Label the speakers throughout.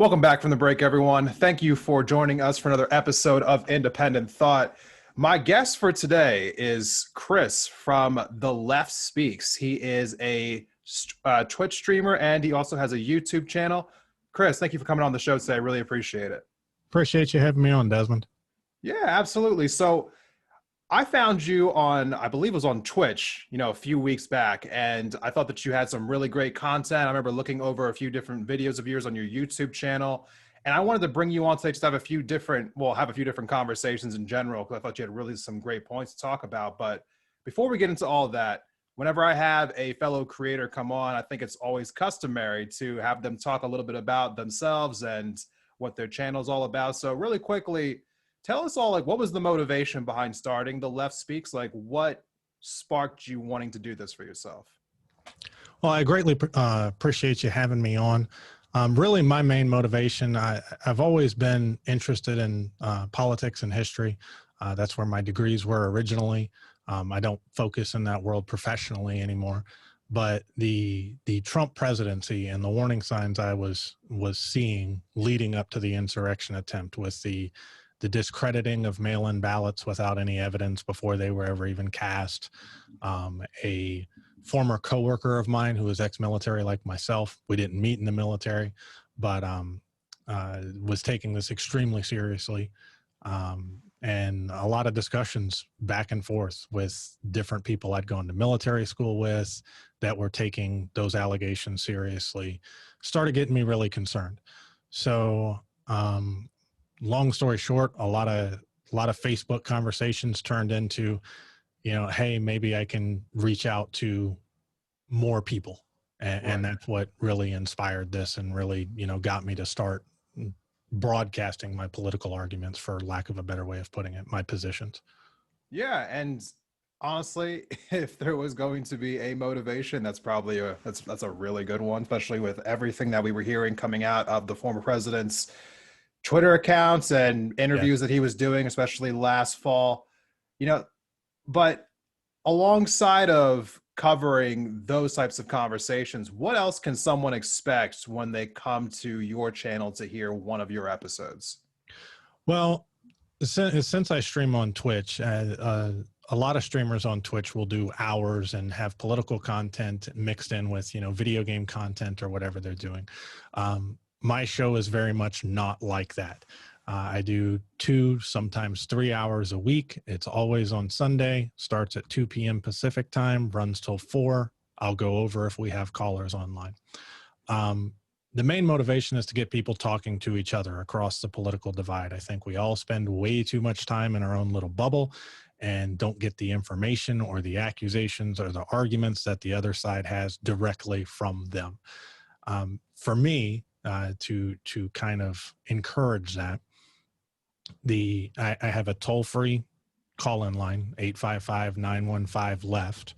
Speaker 1: Welcome back from the break, everyone. Thank you for joining us for another episode of Independent Thought. My guest for today is Chris from The Left Speaks. He is a Twitch streamer and he also has a YouTube channel. Chris, thank you for coming on the show today. I really appreciate it.
Speaker 2: Appreciate you having me on, Desmond.
Speaker 1: Yeah, absolutely. So I found you on, I believe it was on Twitch, a few weeks back, and I thought that you had some really great content. I remember looking over a few different videos of yours on your YouTube channel, and I wanted to bring you on today just to have have a few different conversations in general, because I thought you had really some great points to talk about. But before we get into all of that, whenever I have a fellow creator come on, I think it's always customary to have them talk a little bit about themselves and what their channel is all about. So really quickly, tell us all, what was the motivation behind starting The Left Speaks? What sparked you wanting to do this for yourself?
Speaker 2: Well, I greatly appreciate you having me on. Really, my main motivation, I've always been interested in politics and history. That's where my degrees were originally. I don't focus in that world professionally anymore. But the Trump presidency and the warning signs I was seeing leading up to the insurrection attempt with the discrediting of mail-in ballots without any evidence before they were ever even cast. A former coworker of mine who was ex-military like myself, we didn't meet in the military, but was taking this extremely seriously. And a lot of discussions back and forth with different people I'd gone to military school with that were taking those allegations seriously started getting me really concerned. So, long story short, a lot of Facebook conversations turned into, hey, maybe I can reach out to more people. And that's what really inspired this and really, got me to start broadcasting my political arguments, for lack of a better way of putting it, my positions.
Speaker 1: Yeah. And honestly, if there was going to be a motivation, that's probably that's a really good one, especially with everything that we were hearing coming out of the former president's Twitter accounts and interviews that he was doing, especially last fall, but alongside of covering those types of conversations, what else can someone expect when they come to your channel to hear one of your episodes?
Speaker 2: Well, since I stream on Twitch, a lot of streamers on Twitch will do hours and have political content mixed in with, video game content or whatever they're doing. My show is very much not like that. I do 2, sometimes 3 hours a week. It's always on Sunday, starts at 2 p.m. Pacific time, runs till 4. I'll go over if we have callers online. The main motivation is to get people talking to each other across the political divide. I think we all spend way too much time in our own little bubble and don't get the information or the accusations or the arguments that the other side has directly from them. For me, to kind of encourage that, I have a toll-free call-in line, 855-915-LEFT.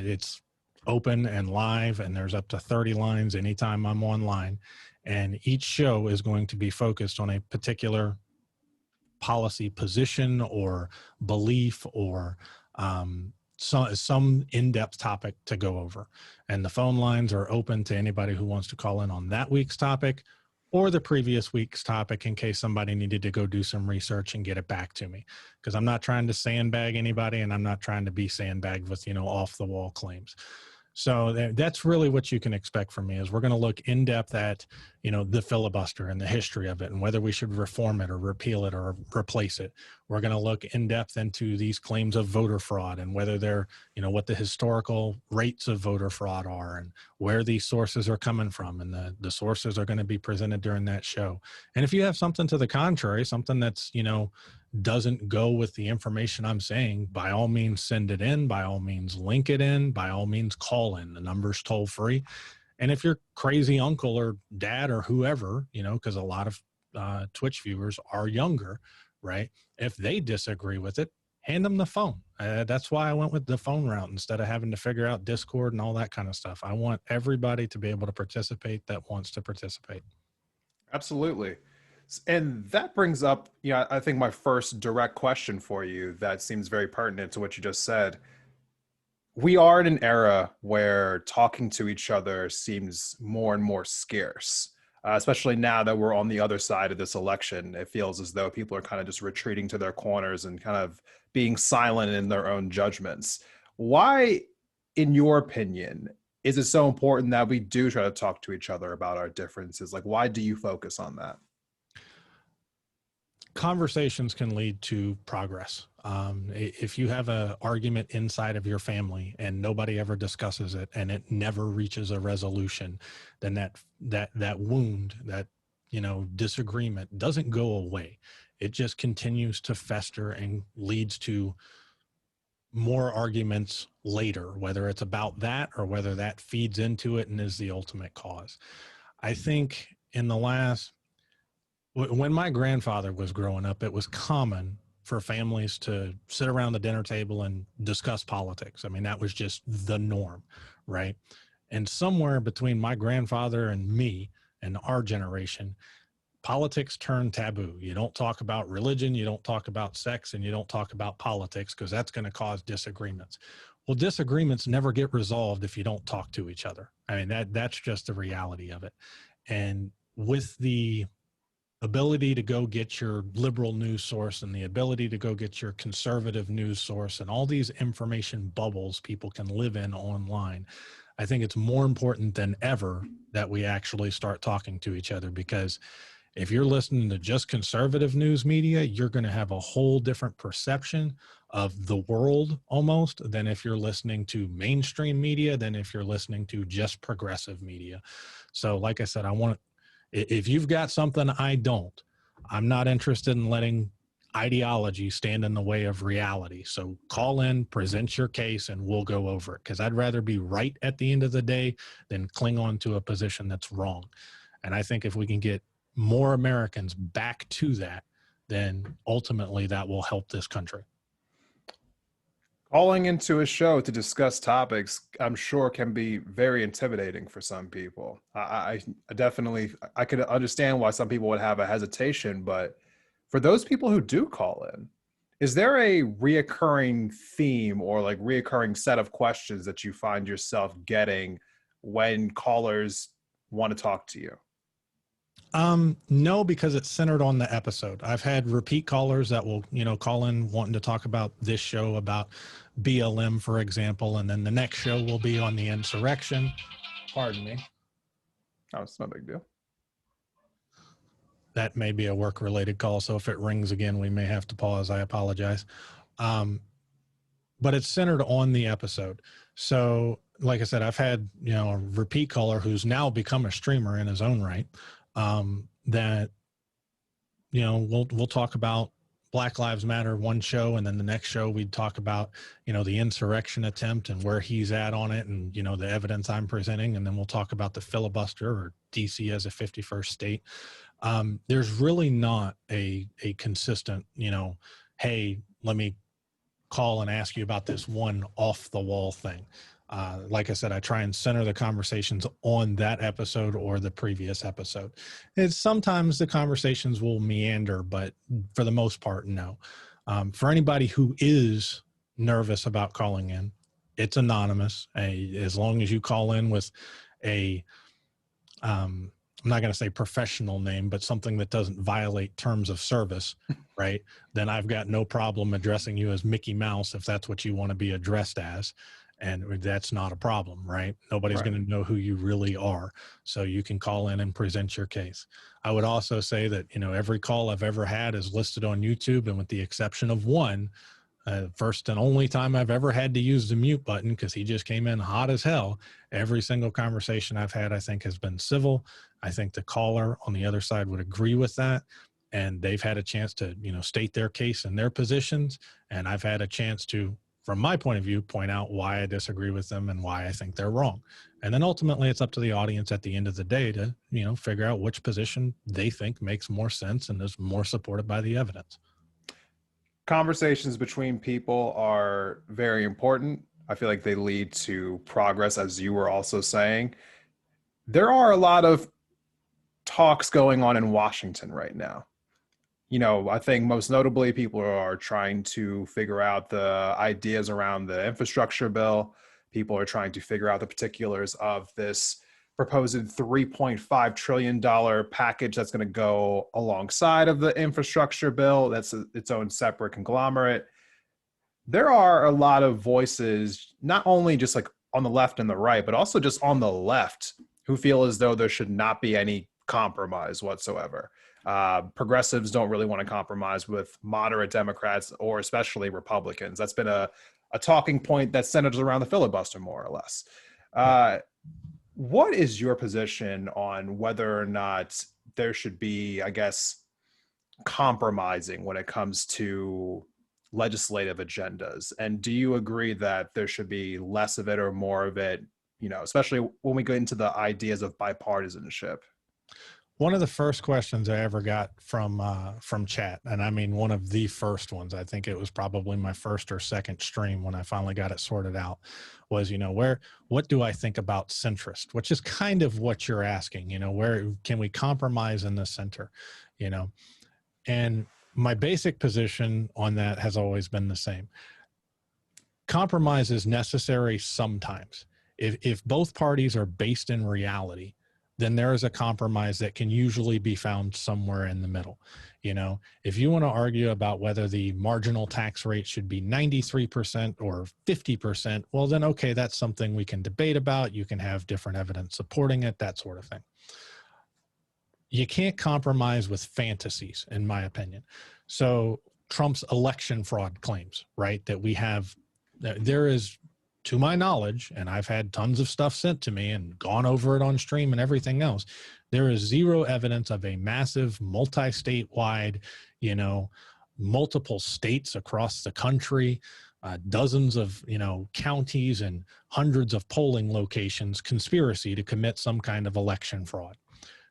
Speaker 2: It's open and live, and there's up to 30 lines anytime I'm online. And each show is going to be focused on a particular policy position or belief or some in-depth topic to go over. And the phone lines are open to anybody who wants to call in on that week's topic or the previous week's topic in case somebody needed to go do some research and get it back to me. Because I'm not trying to sandbag anybody, and I'm not trying to be sandbagged with, off-the-wall claims. So that's really what you can expect from me, is we're going to look in depth at, the filibuster and the history of it and whether we should reform it or repeal it or replace it. We're going to look in depth into these claims of voter fraud and whether they're, what the historical rates of voter fraud are and where these sources are coming from. And the sources are going to be presented during that show. And if you have something to the contrary, something that's, doesn't go with the information I'm saying, by all means, send it in. By all means, link it in. By all means, call in. The number's toll free. And if your crazy uncle or dad or whoever, because a lot of Twitch viewers are younger, right? If they disagree with it, hand them the phone. That's why I went with the phone route instead of having to figure out Discord and all that kind of stuff. I want everybody to be able to participate that wants to participate.
Speaker 1: Absolutely. And that brings up, I think my first direct question for you that seems very pertinent to what you just said. We are in an era where talking to each other seems more and more scarce. especially now that we're on the other side of this election. It feels as though people are kind of just retreating to their corners and kind of being silent in their own judgments. Why, in your opinion, is it so important that we do try to talk to each other about our differences? Like, why do you focus on that?
Speaker 2: Conversations can lead to progress. If you have an argument inside of your family and nobody ever discusses it and it never reaches a resolution, then that wound, that disagreement doesn't go away. It just continues to fester and leads to more arguments later, whether it's about that or whether that feeds into it and is the ultimate cause. I think when my grandfather was growing up, it was common for families to sit around the dinner table and discuss politics. I mean, that was just the norm, right? And somewhere between my grandfather and me and our generation, politics turned taboo. You don't talk about religion, you don't talk about sex, and you don't talk about politics because that's going to cause disagreements. Well, disagreements never get resolved if you don't talk to each other. I mean, that's just the reality of it. And with the ability to go get your liberal news source and the ability to go get your conservative news source and all these information bubbles people can live in online, I think it's more important than ever that we actually start talking to each other, because if you're listening to just conservative news media, you're going to have a whole different perception of the world almost than if you're listening to mainstream media, than if you're listening to just progressive media. So like I said, if you've got something I don't, I'm not interested in letting ideology stand in the way of reality. So call in, present your case, and we'll go over it, because I'd rather be right at the end of the day than cling on to a position that's wrong. And I think if we can get more Americans back to that, then ultimately that will help this country.
Speaker 1: Calling into a show to discuss topics, I'm sure, can be very intimidating for some people. I definitely, I could understand why some people would have a hesitation, but for those people who do call in, is there a reoccurring theme or like reoccurring set of questions that you find yourself getting when callers want to talk to you?
Speaker 2: No, because it's centered on the episode. I've had repeat callers that will, call in wanting to talk about this show, about BLM, for example, and then the next show will be on the insurrection. Pardon me.
Speaker 1: Oh, it's no big deal.
Speaker 2: That may be a work-related call, so if it rings again, we may have to pause. I apologize. But it's centered on the episode. So, like I said, I've had, a repeat caller who's now become a streamer in his own right. That, we'll talk about Black Lives Matter one show, and then the next show we'd talk about, the insurrection attempt and where he's at on it, and, the evidence I'm presenting, and then we'll talk about the filibuster or DC as a 51st state. There's really not a consistent, hey, let me call and ask you about this one off the wall thing. Like I said, I try and center the conversations on that episode or the previous episode. It's sometimes the conversations will meander, but for the most part, no. For anybody who is nervous about calling in, it's anonymous. As long as you call in with I'm not going to say professional name, but something that doesn't violate terms of service, right? Then I've got no problem addressing you as Mickey Mouse if that's what you want to be addressed as. And that's not a problem, right? Nobody's going to know who you really are. So you can call in and present your case. I would also say that, every call I've ever had is listed on YouTube, and with the exception of one, first and only time I've ever had to use the mute button because he just came in hot as hell. Every single conversation I've had, I think, has been civil. I think the caller on the other side would agree with that. And they've had a chance to, state their case and their positions. And I've had a chance to, from my point of view, point out why I disagree with them and why I think they're wrong. And then ultimately it's up to the audience at the end of the day to, figure out which position they think makes more sense and is more supported by the evidence.
Speaker 1: Conversations between people are very important. I feel like they lead to progress, as you were also saying. There are a lot of talks going on in Washington right now. I think most notably people are trying to figure out the ideas around the infrastructure bill. People are trying to figure out the particulars of this proposed $3.5 trillion package that's going to go alongside of the infrastructure bill. That's its own separate conglomerate. There are a lot of voices, not only just like on the left and the right, but also just on the left, who feel as though there should not be any compromise whatsoever. Progressives don't really want to compromise with moderate Democrats or especially Republicans. That's been a talking point that centers around the filibuster, more or less. What is your position on whether or not there should be, I guess, compromising when it comes to legislative agendas? And do you agree that there should be less of it or more of it, especially when we get into the ideas of bipartisanship?
Speaker 2: One of the first questions I ever got from chat, and I mean one of the first ones, I think it was probably my first or second stream when I finally got it sorted out, was, what do I think about centrist, which is kind of what you're asking, where can we compromise in the center, and my basic position on that has always been the same. Compromise is necessary sometimes. If both parties are based in reality, then there is a compromise that can usually be found somewhere in the middle. If you want to argue about whether the marginal tax rate should be 93% or 50%, well, then, okay, that's something we can debate about. You can have different evidence supporting it, that sort of thing. You can't compromise with fantasies, in my opinion. So Trump's election fraud claims, right, that we have, there is, to my knowledge, and I've had tons of stuff sent to me and gone over it on stream and everything else, there is zero evidence of a massive multi-statewide, multiple states across the country, dozens of, counties and hundreds of polling locations conspiracy to commit some kind of election fraud.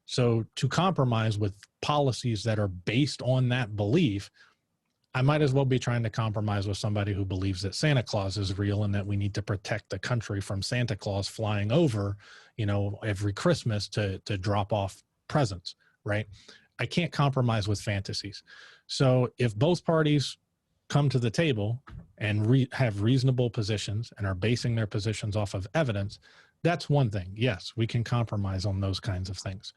Speaker 2: So to compromise with policies that are based on that belief, I might as well be trying to compromise with somebody who believes that Santa Claus is real and that we need to protect the country from Santa Claus flying over, every Christmas to drop off presents, right? I can't compromise with fantasies. So if both parties come to the table and have reasonable positions and are basing their positions off of evidence, that's one thing. Yes, we can compromise on those kinds of things.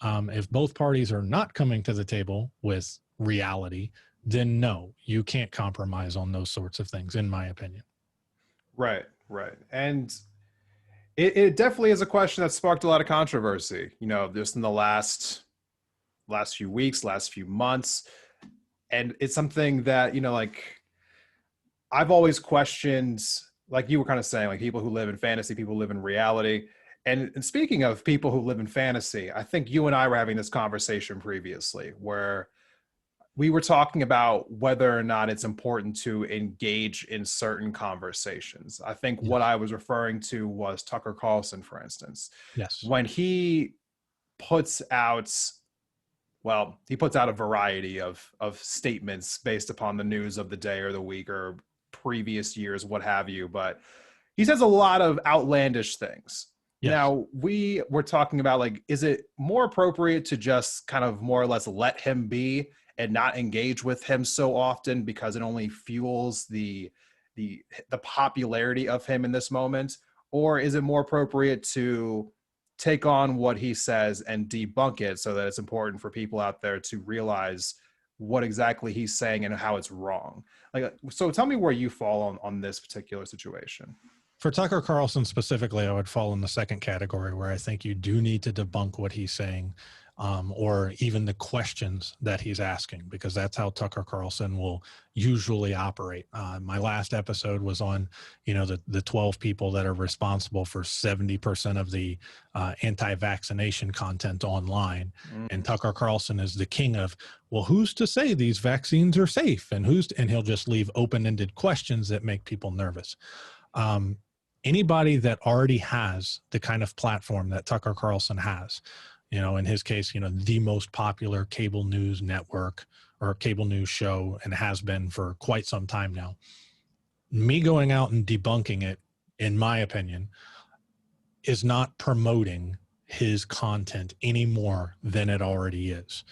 Speaker 2: If both parties are not coming to the table with reality, then no, you can't compromise on those sorts of things, in my opinion.
Speaker 1: Right. And it definitely is a question that sparked a lot of controversy, just in the last few weeks, last few months. And it's something that, I've always questioned, like you were kind of saying, like people who live in fantasy, people who live in reality. And speaking of people who live in fantasy, I think you and I were having this conversation previously where we were talking about whether or not it's important to engage in certain conversations. I think what I was referring to was Tucker Carlson, for instance.
Speaker 2: Yes.
Speaker 1: When he puts out a variety of statements based upon the news of the day or the week or previous years, what have you, but he says a lot of outlandish things. Yes. Now, we were talking about, is it more appropriate to just kind of more or less let him be and not engage with him so often because it only fuels the popularity of him in this moment? Or is it more appropriate to take on what he says and debunk it so that it's important for people out there to realize what exactly he's saying and how it's wrong? So tell me where you fall on this particular situation.
Speaker 2: For Tucker Carlson specifically, I would fall in the second category where I think you do need to debunk what he's saying, or even the questions that he's asking, because that's how Tucker Carlson will usually operate. My last episode was on, the 12 people that are responsible for 70% of the anti-vaccination content online. Mm-hmm. And Tucker Carlson is the king of, well, who's to say these vaccines are safe? And he'll just leave open-ended questions that make people nervous. Anybody that already has the kind of platform that Tucker Carlson has, in his case, the most popular cable news network or cable news show, and has been for quite some time now, me going out and debunking it, in my opinion, is not promoting his content any more than it already is.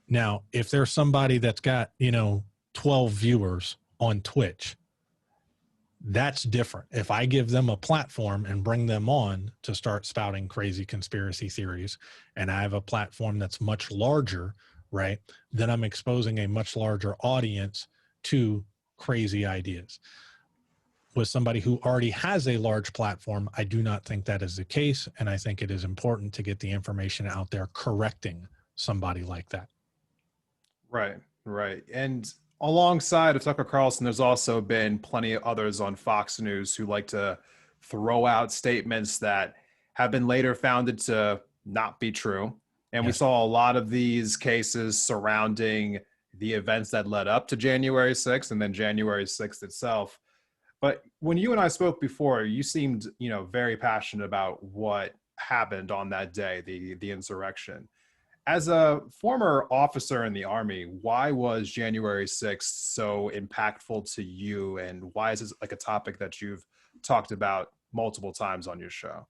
Speaker 2: Now, if there's somebody that's got, 12 viewers on Twitch, That's different. If I give them a platform and bring them on to start spouting crazy conspiracy theories, and I have a platform that's much larger, right, then I'm exposing a much larger audience to crazy ideas. With somebody who already has a large platform, I do not think that is the case. And I think it is important to get the information out there correcting somebody like that.
Speaker 1: Right, right. And alongside of Tucker Carlson, there's also been plenty of others on Fox News who like to throw out statements that have been later founded to not be true. And we
Speaker 2: Yes.
Speaker 1: saw a lot of these cases surrounding the events that led up to January 6th and then January 6th itself. But when you and I spoke before, you seemed, very passionate about what happened on that day, the insurrection. As a former officer in the Army, why was January 6th so impactful to you? And why is this like a topic that you've talked about multiple times on your show?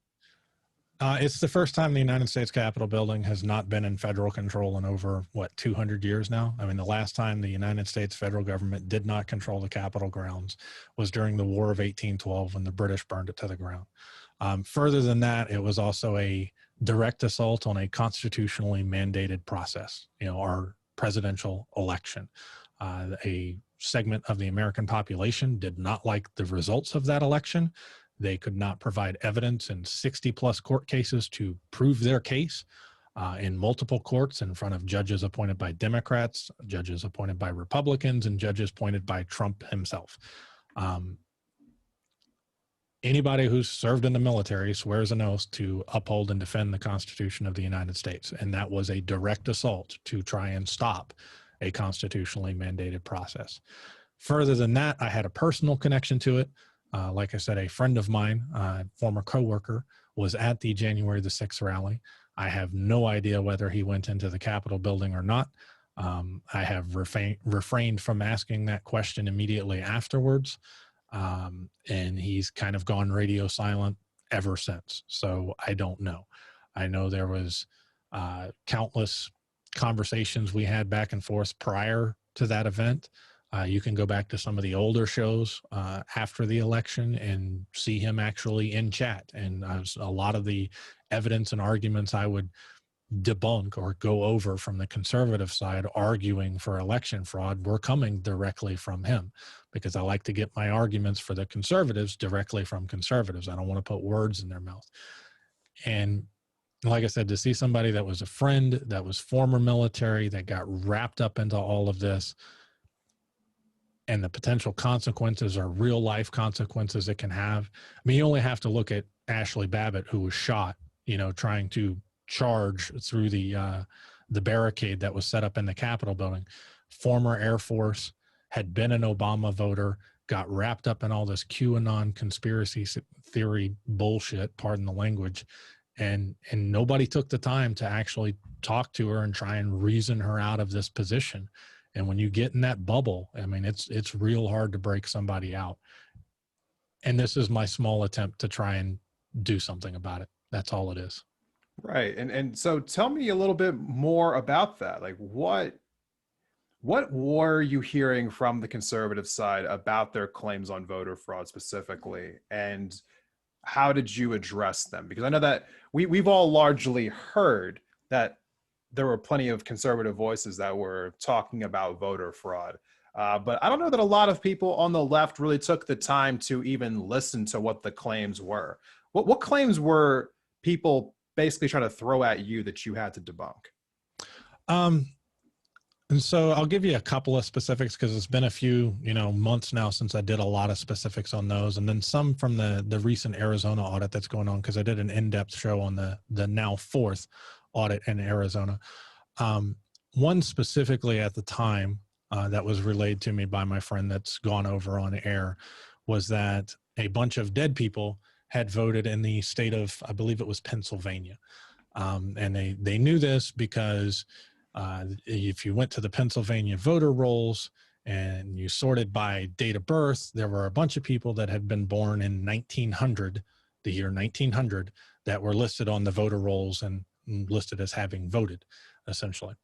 Speaker 2: It's the first time the United States Capitol building has not been in federal control in over, 200 years now? I mean, the last time the United States federal government did not control the Capitol grounds was during the War of 1812 when the British burned it to the ground. Further than that, it was also a direct assault on a constitutionally mandated process, our presidential election. A segment of the American population did not like the results of that election. They could not provide evidence in 60 plus court cases to prove their case in multiple courts in front of judges appointed by Democrats, judges appointed by Republicans, and judges appointed by Trump himself. Anybody who's served in the military swears an oath to uphold and defend the Constitution of the United States. And that was a direct assault to try and stop a constitutionally mandated process. Further than that, I had a personal connection to it. Like I said, a friend of mine, former coworker, was at the January the 6th rally. I have no idea whether he went into the Capitol building or not. I have refrained from asking that question immediately afterwards. And he's kind of gone radio silent ever since. So I don't know. I know there was countless conversations we had back and forth prior to that event. You can go back to some of the older shows after the election and see him actually in chat. And a lot of the evidence and arguments I would debunk or go over from the conservative side arguing for election fraud were coming directly from him, because I like to get my arguments for the conservatives directly from conservatives. I don't want to put words in their mouth. And like I said, to see somebody that was a friend, that was former military, that got wrapped up into all of this, and the potential consequences are real life consequences it can have. I mean, you only have to look at Ashley Babbitt, who was shot, trying to charge through the barricade that was set up in the Capitol building. Former Air Force, had been an Obama voter, got wrapped up in all this QAnon conspiracy theory bullshit, pardon the language, and nobody took the time to actually talk to her and try and reason her out of this position. And when you get in that bubble, I mean, it's real hard to break somebody out. And this is my small attempt to try and do something about it. That's all it is.
Speaker 1: Right. And so tell me a little bit more about that. Like what were you hearing from the conservative side about their claims on voter fraud specifically? And how did you address them? Because I know that we've all largely heard that there were plenty of conservative voices that were talking about voter fraud. But I don't know that a lot of people on the left really took the time to even listen to what the claims were. What claims were people basically trying to throw at you that you had to debunk?
Speaker 2: And so I'll give you a couple of specifics because it's been a few, months now since I did a lot of specifics on those. And then some from the recent Arizona audit that's going on, because I did an in-depth show on the now fourth audit in Arizona. One specifically at the time that was relayed to me by my friend that's gone over on air was that a bunch of dead people had voted in the state of, I believe it was Pennsylvania. And they knew this because if you went to the Pennsylvania voter rolls and you sorted by date of birth, there were a bunch of people that had been born in 1900, the year 1900, that were listed on the voter rolls and listed as having voted, essentially.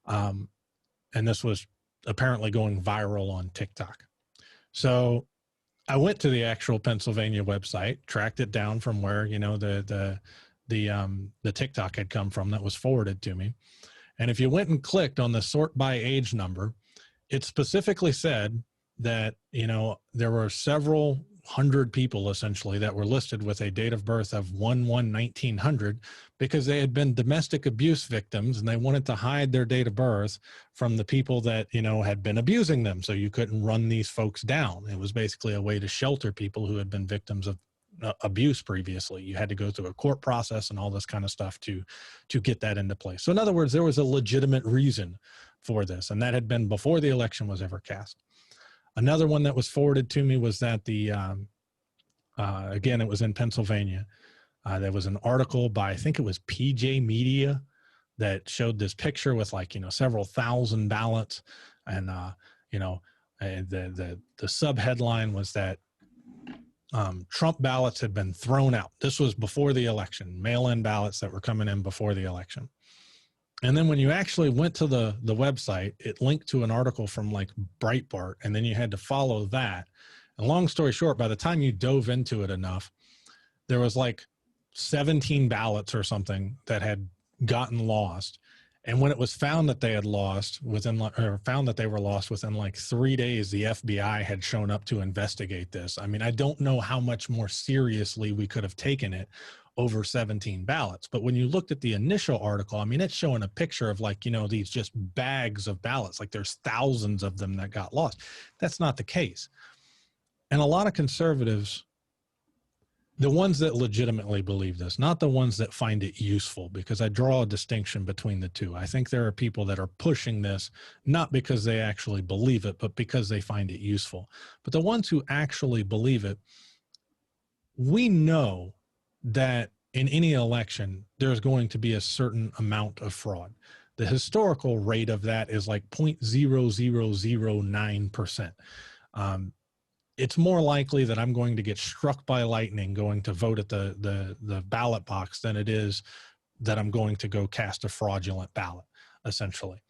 Speaker 2: And this was apparently going viral on TikTok. So I went to the actual Pennsylvania website, tracked it down from where, you know, the TikTok had come from that was forwarded to me. And if you went and clicked on the sort by age number, it specifically said that, you know, there were several hundred people essentially that were listed with a date of birth of 1/1/1900 because they had been domestic abuse victims and they wanted to hide their date of birth from the people that, you know, had been abusing them. So you couldn't run these folks down. It was basically a way to shelter people who had been victims of abuse previously. You had to go through a court process and all this kind of stuff to get that into place. So in other words, there was a legitimate reason for this, and that had been before the election was ever cast. Another one that was forwarded to me was that again, it was in Pennsylvania. There was an article by, I think it was PJ Media, that showed this picture with, like, you know, several thousand ballots. And, you know, the sub headline was that Trump ballots had been thrown out. This was before the election, mail-in ballots that were coming in before the election. And then when you actually went to the website, it linked to an article from like Breitbart, and then you had to follow that. And long story short, by the time you dove into it enough, there was like 17 ballots or something that had gotten lost. And when it was found that they had lost found that they were lost within like 3 days, the FBI had shown up to investigate this. I mean, I don't know how much more seriously we could have taken it over 17 ballots. But when you looked at the initial article, I mean, it's showing a picture of, like, you know, these just bags of ballots, like there's thousands of them that got lost. That's not the case. And a lot of conservatives, the ones that legitimately believe this, not the ones that find it useful, because I draw a distinction between the two. I think there are people that are pushing this, not because they actually believe it, but because they find it useful. But the ones who actually believe it, we know that in any election, there's going to be a certain amount of fraud. The historical rate of that is like 0.0009%. It's more likely that I'm going to get struck by lightning going to vote at the ballot box than it is that I'm going to go cast a fraudulent ballot, essentially.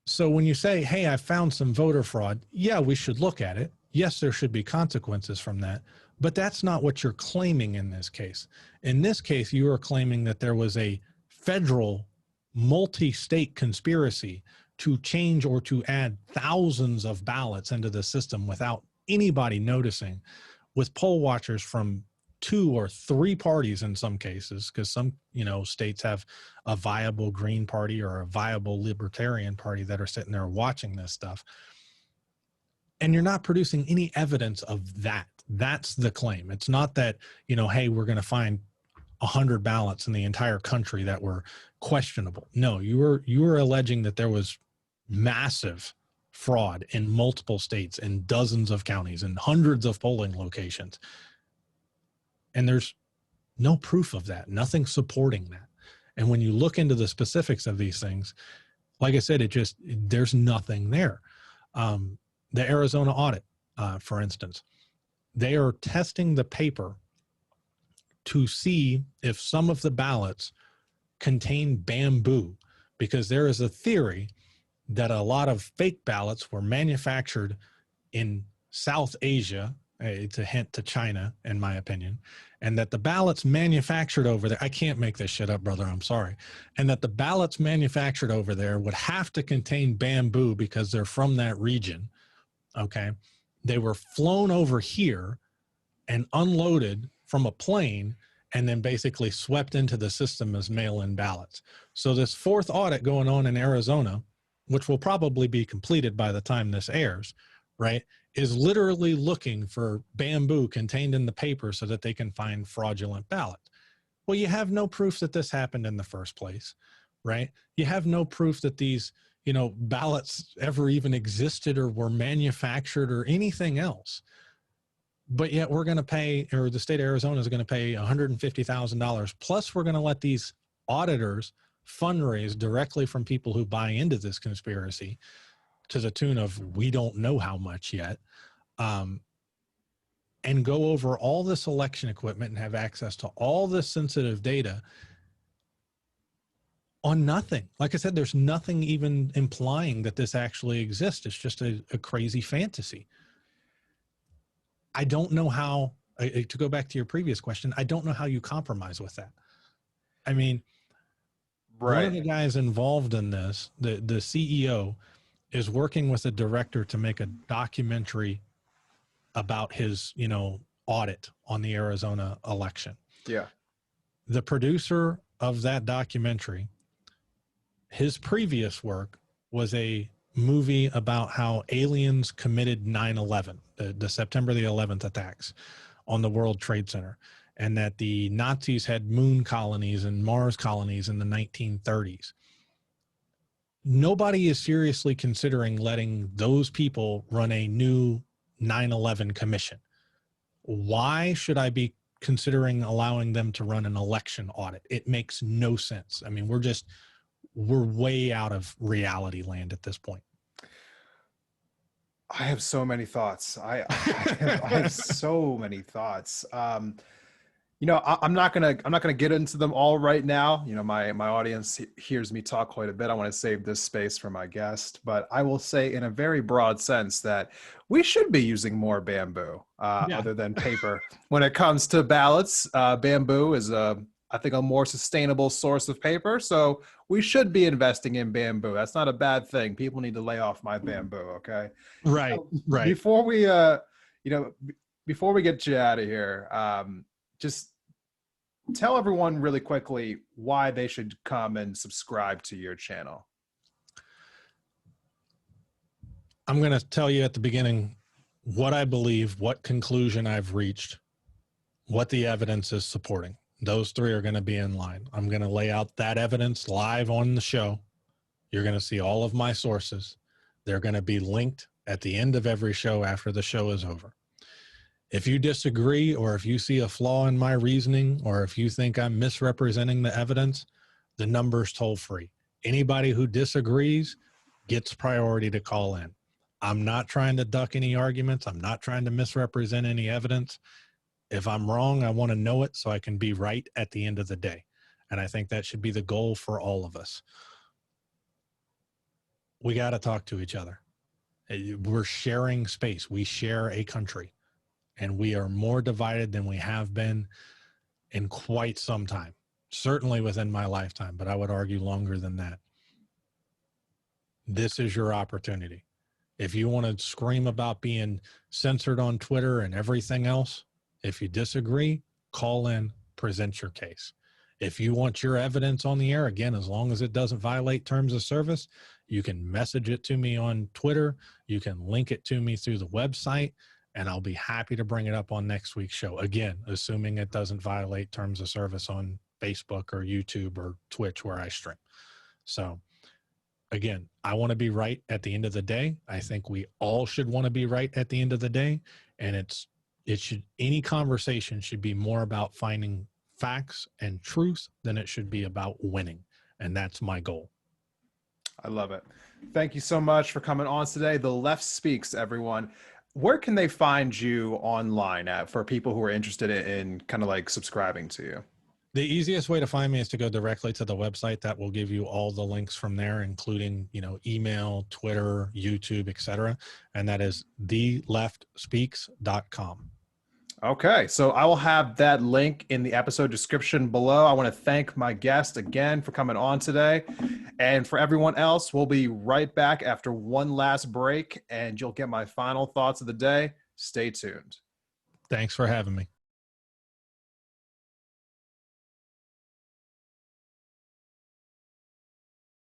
Speaker 2: So when you say, hey, I found some voter fraud, yeah, we should look at it. Yes, there should be consequences from that, but that's not what you're claiming in this case. In this case, you are claiming that there was a federal multi-state conspiracy to change or to add thousands of ballots into the system without anybody noticing, with poll watchers from 2 or 3 parties in some cases, because some, you know, states have a viable Green Party or a viable Libertarian Party that are sitting there watching this stuff. And you're not producing any evidence of that. That's the claim. It's not that, you know, hey, we're going to find 100 ballots in the entire country that were questionable. No, you were alleging that there was massive fraud in multiple states, in dozens of counties, and hundreds of polling locations. And there's no proof of that, nothing supporting that. And when you look into the specifics of these things, like I said, there's nothing there. The Arizona audit, for instance, they are testing the paper to see if some of the ballots contain bamboo, because there is a theory that a lot of fake ballots were manufactured in South Asia. It's a hint to China, in my opinion, and that the ballots manufactured over there, I can't make this shit up, brother, I'm sorry, and that the ballots manufactured over there would have to contain bamboo because they're from that region. Okay, they were flown over here and unloaded from a plane and then basically swept into the system as mail-in ballots. So this 4th audit going on in Arizona, which will probably be completed by the time this airs, right, is literally looking for bamboo contained in the paper so that they can find fraudulent ballots. Well, you have no proof that this happened in the first place, right? You have no proof that these, you know, ballots ever even existed or were manufactured or anything else. But yet we're going to pay, or the state of Arizona is going to pay $150,000. Plus we're going to let these auditors fundraise directly from people who buy into this conspiracy to the tune of, we don't know how much yet, and go over all this election equipment and have access to all this sensitive data on nothing. Like I said, there's nothing even implying that this actually exists. It's just a crazy fantasy. I don't know how, to go back to your previous question, I don't know how you compromise with that. I mean, one of
Speaker 1: Right.
Speaker 2: the guys involved in this, the CEO, is working with a director to make a documentary about his, audit on the Arizona election.
Speaker 1: Yeah.
Speaker 2: The producer of that documentary, his previous work was a movie about how aliens committed 9/11, the September the 11th attacks on the World Trade Center, and that the Nazis had moon colonies and Mars colonies in the 1930s. Nobody is seriously considering letting those people run a new 9/11 commission. Why should I be considering allowing them to run an election audit? It makes no sense. I mean, we're way out of reality land at this point.
Speaker 1: I have so many thoughts. I have so many thoughts. I'm not gonna get into them all right now. My audience hears me talk quite a bit. I want to save this space for my guest, but I will say in a very broad sense that we should be using more bamboo other than paper when it comes to ballots. Bamboo is I think a more sustainable source of paper, so we should be investing in bamboo. That's not a bad thing. People need to lay off my bamboo, okay?
Speaker 2: Right, right.
Speaker 1: Before we before we get you out of here, just tell everyone really quickly why they should come and subscribe to your channel.
Speaker 2: I'm going to tell you at the beginning what I believe, what conclusion I've reached, what the evidence is supporting. Those three are going to be in line. I'm going to lay out that evidence live on the show. You're going to see all of my sources. They're going to be linked at the end of every show after the show is over. If you disagree, or if you see a flaw in my reasoning, or if you think I'm misrepresenting the evidence, the number's toll free. Anybody who disagrees gets priority to call in. I'm not trying to duck any arguments. I'm not trying to misrepresent any evidence. If I'm wrong, I want to know it so I can be right at the end of the day. And I think that should be the goal for all of us. We got to talk to each other. We're sharing space. We share a country, and we are more divided than we have been in quite some time, certainly within my lifetime, but I would argue longer than that. This is your opportunity. If you want to scream about being censored on Twitter and everything else, if you disagree, call in, present your case. If you want your evidence on the air, again, as long as it doesn't violate terms of service, you can message it to me on Twitter. You can link it to me through the website, and I'll be happy to bring it up on next week's show. Again, assuming it doesn't violate terms of service on Facebook or YouTube or Twitch where I stream. So again, I want to be right at the end of the day. I think we all should want to be right at the end of the day. And any conversation should be more about finding facts and truth than it should be about winning. And that's my goal.
Speaker 1: I love it. Thank you so much for coming on today. The Left Speaks, everyone. Where can they find you online for people who are interested in kind of like subscribing to you?
Speaker 2: The easiest way to find me is to go directly to the website. That will give you all the links from there, including, email, Twitter, YouTube, etc. And that is theleftspeaks.com.
Speaker 1: Okay, so I will have that link in the episode description below. I want to thank my guest again for coming on today. And for everyone else, we'll be right back after one last break, and you'll get my final thoughts of the day. Stay tuned.
Speaker 2: Thanks for having me.